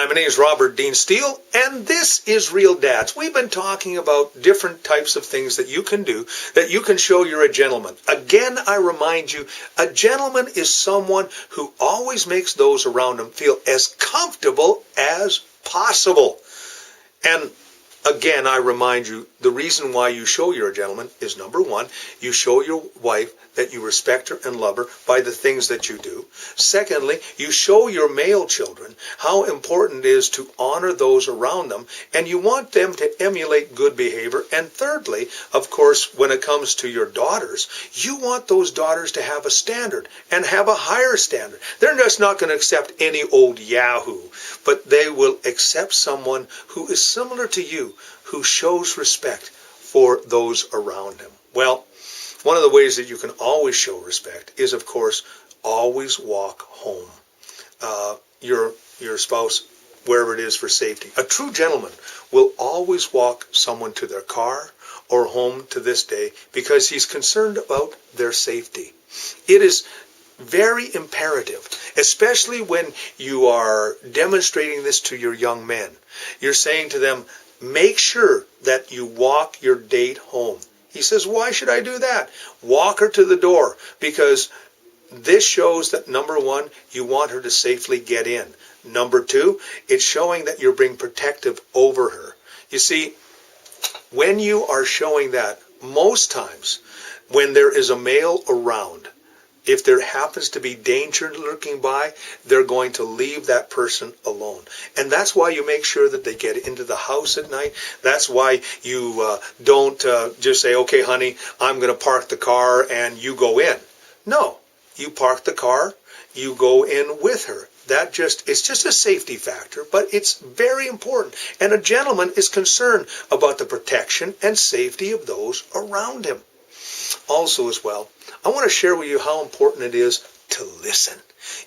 Hi, my name is Robert Dean Steele, and this is Real Dads. We've been talking about different types of things that you can do, that you can show you're a gentleman. Again, I remind you, a gentleman is someone who always makes those around him feel as comfortable as possible. And again, I remind you, the reason why you show you're a gentleman is, number one, you show your wife that you respect her and love her by the things that you do. Secondly, you show your male children how important it is to honor those around them, and you want them to emulate good behavior. And thirdly, of course, when it comes to your daughters, you want those daughters to have a standard and have a higher standard. They're just not going to accept any old yahoo, but they will accept someone who is similar to you, who shows respect for those around him. Well, one of the ways that you can always show respect is, of course, always walk home your spouse, wherever it is, for safety. A true gentleman will always walk someone to their car or home to this day because he's concerned about their safety. It is very imperative, especially when you are demonstrating this to your young men. You're saying to them, make sure that you walk your date home. He says, why should I do that? Walk her to the door, because this shows that, number one, you want her to safely get in. Number two, it's showing that you're being protective over her. You see, when you are showing that, most times when there is a male around, if there happens to be danger lurking by, they're going to leave that person alone. And that's why you make sure that they get into the house at night. That's why you don't just say, okay, honey, I'm going to park the car and you go in. No, you park the car, you go in with her. It's just a safety factor, but it's very important. And a gentleman is concerned about the protection and safety of those around him. Also, as well, I want to share with you how important it is to listen.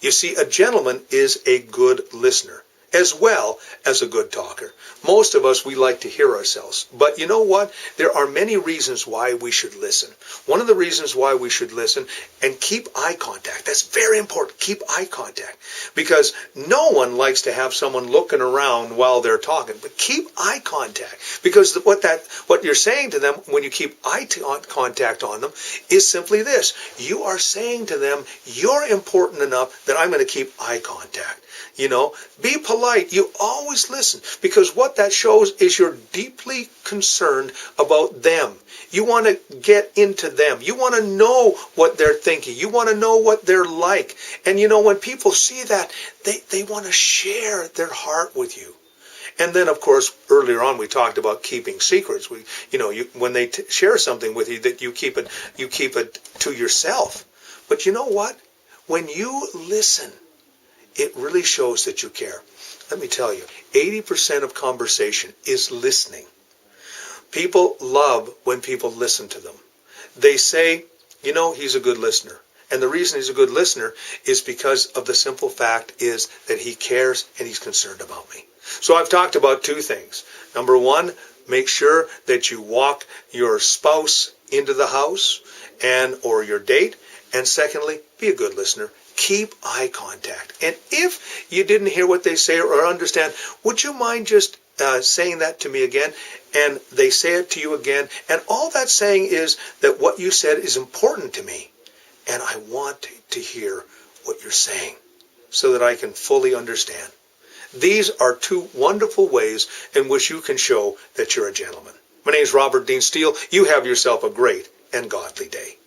You see, a gentleman is a good listener as well as a good talker. Most of us, we like to hear ourselves. But you know what? There are many reasons why we should listen. One of the reasons why we should listen and keep eye contact. That's very important. Keep eye contact. Because no one likes to have someone looking around while they're talking. But keep eye contact. Because what you're saying to them when you keep eye contact on them is simply this. You are saying to them, you're important enough that I'm going to keep eye contact. You know, be polite. You always listen, because what that shows is you're deeply concerned about them. You want to get into them. You want to know what they're thinking. You want to know what they're like. And you know, when people see that, they want to share their heart with you. And then, of course, earlier on we talked about keeping secrets. When they share something with you, that you keep it to yourself. But you know what? When you listen, it really shows that you care. Let me tell you, 80% of conversation is listening. People love when people listen to them. They say, he's a good listener. And the reason he's a good listener is because of the simple fact is that he cares and he's concerned about me. So I've talked about two things. Number one, make sure that you walk your spouse into the house or your date. And secondly, be a good listener. Keep eye contact. And if you didn't hear what they say or understand, would you mind just saying that to me again? And they say it to you again. And all that's saying is that what you said is important to me. And I want to hear what you're saying so that I can fully understand. These are two wonderful ways in which you can show that you're a gentleman. My name is Robert Dean Steele. You have yourself a great and godly day.